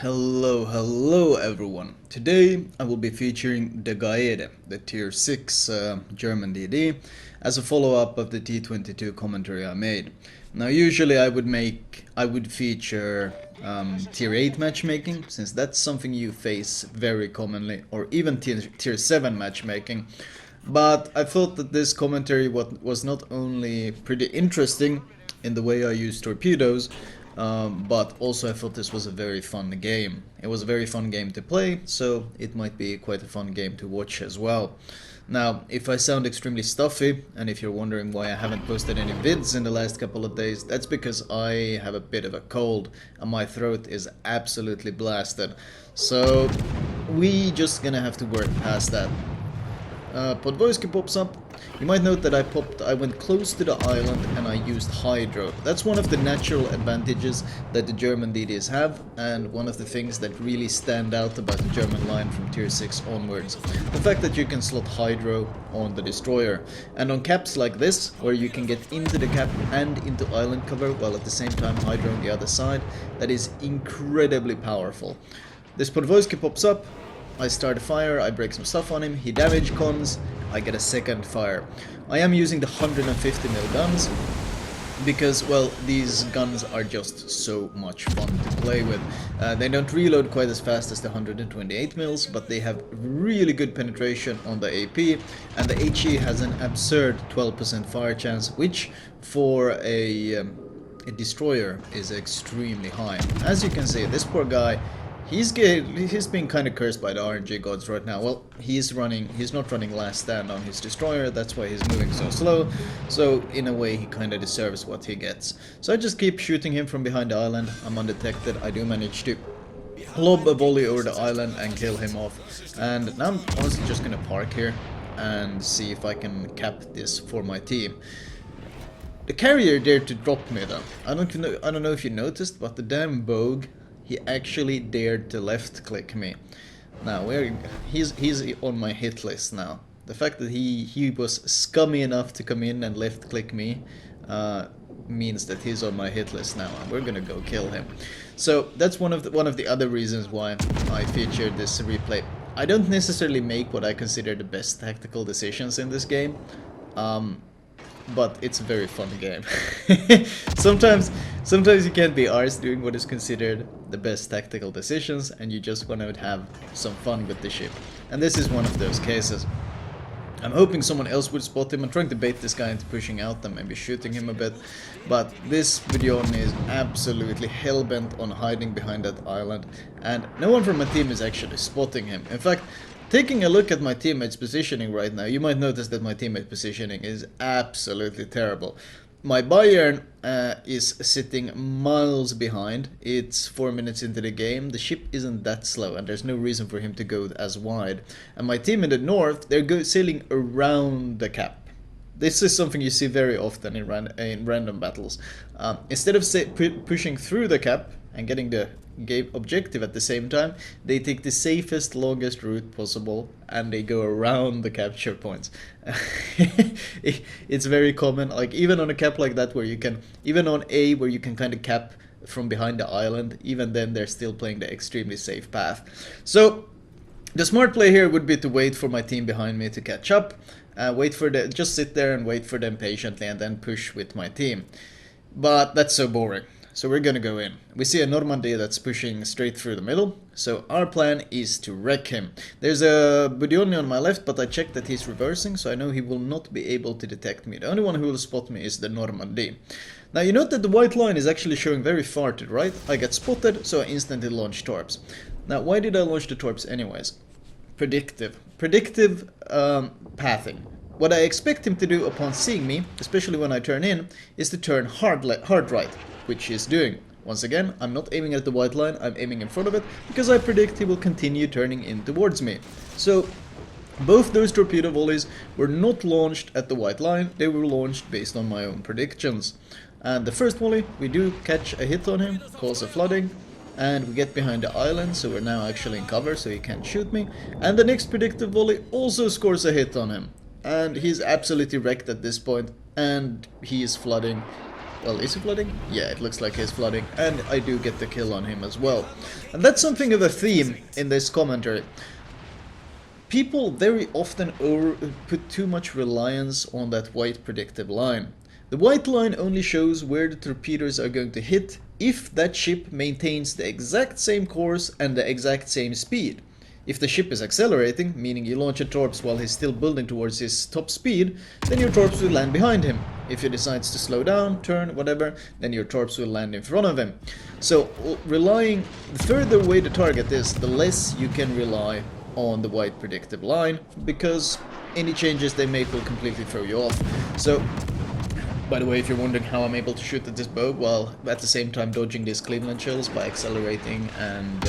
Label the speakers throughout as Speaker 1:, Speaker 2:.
Speaker 1: Hello everyone. Today I will be featuring the Gaede, the tier 6 German DD, as a follow-up of the T22 commentary I made. Now usually I would feature tier 8 matchmaking, since that's something you face very commonly, or even tier 7 matchmaking. But I thought that this commentary was not only pretty interesting in the way I use torpedoes, but also I thought this was a very fun game. It was a very fun game to play, so it might be quite a fun game to watch as well. Now, if I sound extremely stuffy, and if you're wondering why I haven't posted any vids in the last couple of days, that's because I have a bit of a cold, and my throat is absolutely blasted. So, we just gonna have to work past that. Podvoisky pops up. You might note that I went close to the island and I used hydro. That's one of the natural advantages that the German DDs have, and one of the things that really stand out about the German line from tier 6 onwards. The fact that you can slot hydro on the destroyer. And on caps like this, where you can get into the cap and into island cover while at the same time hydro on the other side, that is incredibly powerful. This Podvoisky pops up. I start a fire, I break some stuff on him, he damage cons, I get a second fire. I am using the 150mm guns, because, well, these guns are just so much fun to play with. They don't reload quite as fast as the 128mm, but they have really good penetration on the AP, and the HE has an absurd 12% fire chance, which for a destroyer is extremely high. As you can see, this poor guy, he's being kind of cursed by the RNG gods right now. Well, he's not running last stand on his destroyer, that's why he's moving so slow. So in a way he kind of deserves what he gets. So I just keep shooting him from behind the island. I'm undetected. I do manage to lob a volley over the island and kill him off. And now I'm honestly just gonna park here and see if I can cap this for my team. The carrier dared to drop me though. I don't know if you noticed, but the damn Bogue, he actually dared to left click me. Now he's on my hit list now. The fact that he was scummy enough to come in and left click me means that he's on my hit list now, and we're gonna go kill him. So that's one of the other reasons why I featured this replay. I don't necessarily make what I consider the best tactical decisions in this game. But it's a very fun game. Sometimes you can't be arsed doing what is considered the best tactical decisions, and you just want to have some fun with the ship. And this is one of those cases. I'm hoping someone else would spot him. I'm trying to bait this guy into pushing out and maybe shooting him a bit. But this video is absolutely hell-bent on hiding behind that island, and no one from my team is actually spotting him. In fact, taking a look at my teammate's positioning right now, you might notice that my teammate positioning is absolutely terrible. My Bayern is sitting miles behind. It's 4 minutes into the game. The ship isn't that slow, and there's no reason for him to go as wide. And my team in the north, they're sailing around the cap. This is something you see very often in random battles. Instead of pushing through the cap and getting the game objective at the same time, they take the safest, longest route possible and they go around the capture points. It's very common, like even on a cap like that where you can, even on A where you can kind of cap from behind the island, even then they're still playing the extremely safe path. So the smart play here would be to wait for my team behind me to catch up, just sit there and wait for them patiently and then push with my team. But that's so boring. So we're gonna go in. We see a Normandy that's pushing straight through the middle, so our plan is to wreck him. There's a Budionni on my left, but I checked that he's reversing, so I know he will not be able to detect me. The only one who will spot me is the Normandy. Now you note that the white line is actually showing very far to the right. I get spotted, so I instantly launch torps. Now why did I launch the torps anyways? Predictive pathing. What I expect him to do upon seeing me, especially when I turn in, is to turn hard right, which he's doing. Once again, I'm not aiming at the white line, I'm aiming in front of it, because I predict he will continue turning in towards me. So, both those torpedo volleys were not launched at the white line, they were launched based on my own predictions. And the first volley, we do catch a hit on him, cause a flooding, and we get behind the island, so we're now actually in cover, so he can't shoot me. And the next predictive volley also scores a hit on him. And he's absolutely wrecked at this point, and he is flooding Well, is he flooding? Yeah, it looks like he's flooding, and I do get the kill on him as well. And that's something of a theme in this commentary. People very often put too much reliance on that white predictive line. The white line only shows where the torpedoes are going to hit if that ship maintains the exact same course and the exact same speed. If the ship is accelerating, meaning you launch a torps while he's still building towards his top speed, then your torps will land behind him. If he decides to slow down, turn, whatever, then your torps will land in front of him. So the further away the target is, the less you can rely on the white predictive line, because any changes they make will completely throw you off. So, by the way, if you're wondering how I'm able to shoot at this bow, well, at the same time dodging these Cleveland shells by accelerating and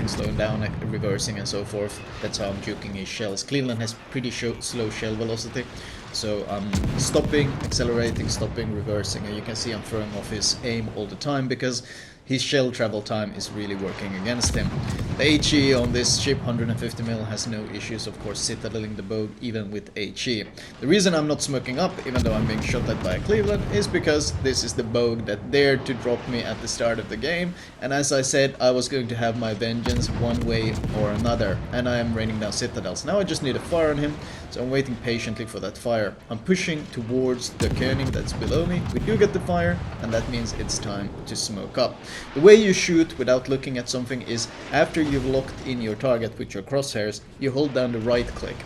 Speaker 1: slowing down, reversing and so forth. That's how I'm juking his shells. Cleveland has pretty slow shell velocity, so I'm stopping, accelerating, stopping, reversing, and you can see I'm throwing off his aim all the time because his shell travel time is really working against him. The HE on this ship, 150mm, has no issues, of course, citadeling the bow even with HE. The reason I'm not smoking up, even though I'm being shot at by a Cleveland, is because this is the bow that dared to drop me at the start of the game, and as I said, I was going to have my vengeance one way or another, and I am raining down citadels. Now I just need a fire on him, so I'm waiting patiently for that fire. I'm pushing towards the Koenig that's below me. We do get the fire, and that means it's time to smoke up. The way you shoot without looking at something is, after you've locked in your target with your crosshairs, you hold down the right click.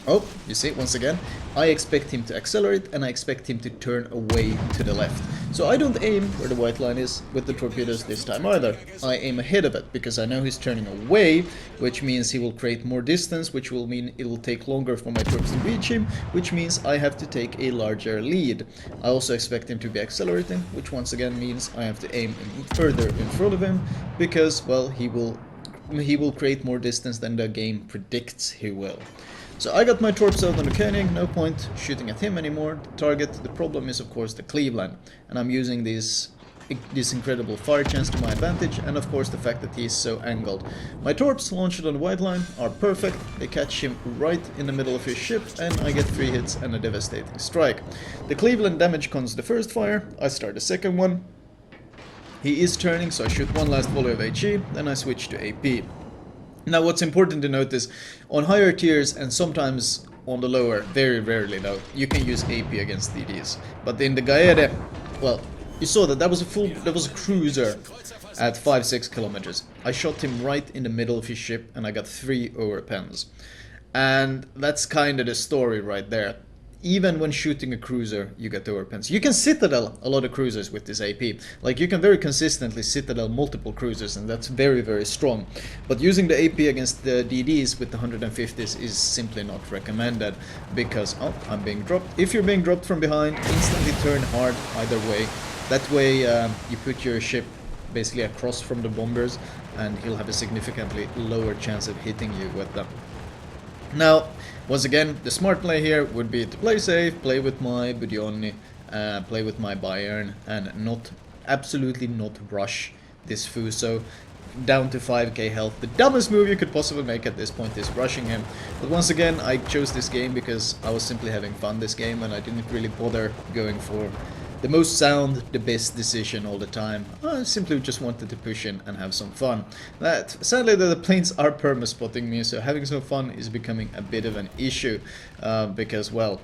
Speaker 1: Oh, you see, once again, I expect him to accelerate and I expect him to turn away to the left. So I don't aim where the white line is with the torpedoes this time either. I aim ahead of it because I know he's turning away, which means he will create more distance, which will mean it will take longer for my troops to reach him, which means I have to take a larger lead. I also expect him to be accelerating, which once again means I have to aim further in front of him because, well, he will create more distance than the game predicts he will. So I got my torps out on the Koenig, no point shooting at him anymore. The problem is of course the Cleveland, and I'm using this incredible fire chance to my advantage, and of course the fact that he is so angled. My torps launched on the white line are perfect, they catch him right in the middle of his ship, and I get 3 hits and a devastating strike. The Cleveland damage cons the first fire, I start the second one. He is turning, so I shoot one last volley of HE, then I switch to AP. Now what's important to note is, on higher tiers and sometimes on the lower, very rarely though, you can use AP against DDs. But in the Gaede, well, you saw that was a cruiser at 5-6 kilometers. I shot him right in the middle of his ship and I got 3 overpens. And that's kind of the story right there. Even when shooting a cruiser, you get overpens. You can citadel a lot of cruisers with this AP. Like, you can very consistently citadel multiple cruisers, and that's very strong. But using the AP against the DDs with the 150s is simply not recommended, because, oh, I'm being dropped. If you're being dropped from behind, instantly turn hard either way. That way you put your ship basically across from the bombers, and he'll have a significantly lower chance of hitting you with them. Now, once again, the smart play here would be to play safe, play with my Budionni, play with my Bayern, and absolutely not rush this Fuso down to 5k health. The dumbest move you could possibly make at this point is rushing him. But once again, I chose this game because I was simply having fun this game, and I didn't really bother going for the most sound, the best decision all the time. I simply just wanted to push in and have some fun. Sadly, the planes are perma-spotting me, so having some fun is becoming a bit of an issue. Because, well,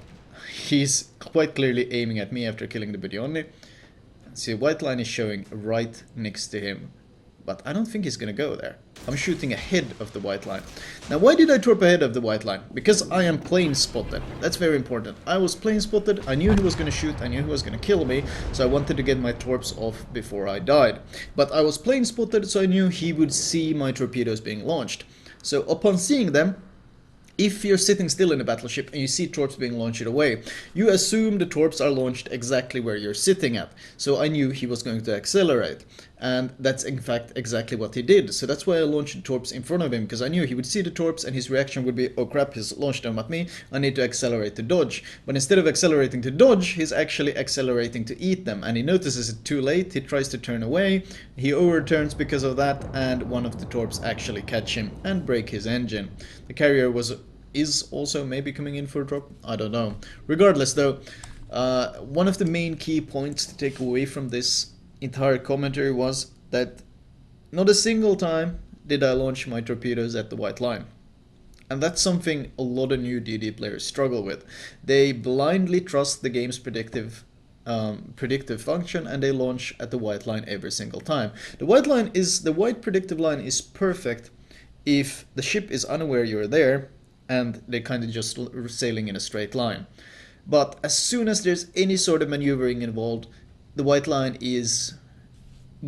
Speaker 1: he's quite clearly aiming at me after killing the Budionni. See, white line is showing right next to him. But I don't think he's gonna go there. I'm shooting ahead of the white line. Now, why did I torp ahead of the white line? Because I am plane spotted. That's very important. I was plane spotted, I knew he was gonna shoot, I knew he was gonna kill me, so I wanted to get my torps off before I died. But I was plane spotted, so I knew he would see my torpedoes being launched. So upon seeing them, if you're sitting still in a battleship and you see torps being launched away, you assume the torps are launched exactly where you're sitting at. So I knew he was going to accelerate. And that's in fact exactly what he did. So that's why I launched the torps in front of him, because I knew he would see the torps and his reaction would be, oh crap, he's launched them at me, I need to accelerate to dodge. But instead of accelerating to dodge, he's actually accelerating to eat them. And he notices it too late, he tries to turn away, he overturns because of that, and one of the torps actually catch him and break his engine. The carrier is also maybe coming in for a drop, I don't know. Regardless though, One of the main key points to take away from this entire commentary was that not a single time did I launch my torpedoes at the white line. And that's something a lot of new DD players struggle with. They blindly trust the game's predictive function, and they launch at the white line every single time. The white predictive line is perfect if the ship is unaware you're there and they're kind of just sailing in a straight line. But as soon as there's any sort of maneuvering involved, the white line is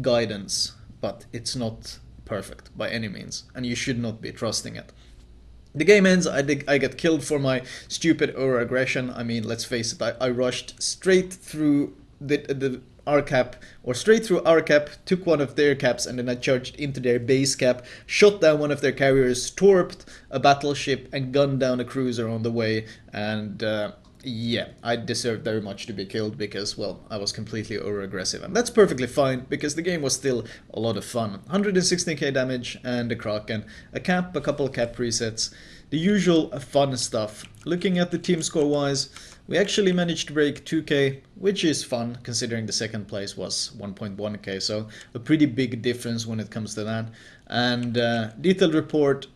Speaker 1: guidance, but it's not perfect by any means, and you should not be trusting it. The game ends, I get killed for my stupid over-aggression. I mean, let's face it, I rushed straight through the our cap, or straight through our cap, took one of their caps, and then I charged into their base cap, shot down one of their carriers, torped a battleship, and gunned down a cruiser on the way, and yeah, I deserved very much to be killed because, well, I was completely over-aggressive. And that's perfectly fine, because the game was still a lot of fun. 116k damage and a Kraken, a cap, a couple cap resets, the usual fun stuff. Looking at the team score-wise, we actually managed to break 2k, which is fun, considering the second place was 1.1k, so a pretty big difference when it comes to that. And detailed report,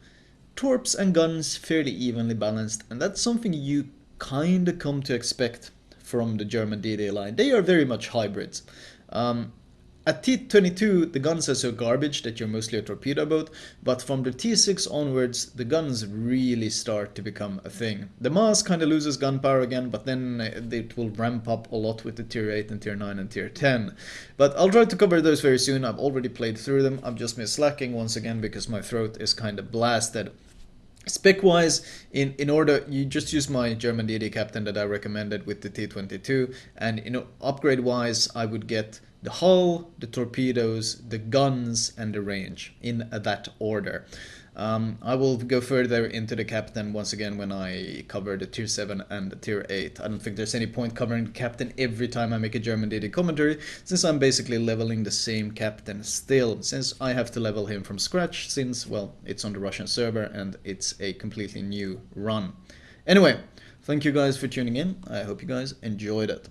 Speaker 1: torps and guns fairly evenly balanced, and that's something you kind of come to expect from the German D-Day line. They are very much hybrids. At T22, the guns are so garbage that you're mostly a torpedo boat, but from the T6 onwards, the guns really start to become a thing. The Mars kind of loses gunpowder again, but then it will ramp up a lot with the Tier 8 and Tier 9 and Tier 10. But I'll try to cover those very soon. I've already played through them. I've just been slacking once again because my throat is kind of blasted. Spec wise, in order, you just use my German DD captain that I recommended with the T22, and upgrade wise, I would get the hull, the torpedoes, the guns, and the range in that order. I will go further into the captain once again when I cover the Tier 7 and the Tier 8. I don't think there's any point covering the captain every time I make a German DD commentary, since I'm basically leveling the same captain still, since I have to level him from scratch, since, well, it's on the Russian server and it's a completely new run. Anyway, thank you guys for tuning in. I hope you guys enjoyed it.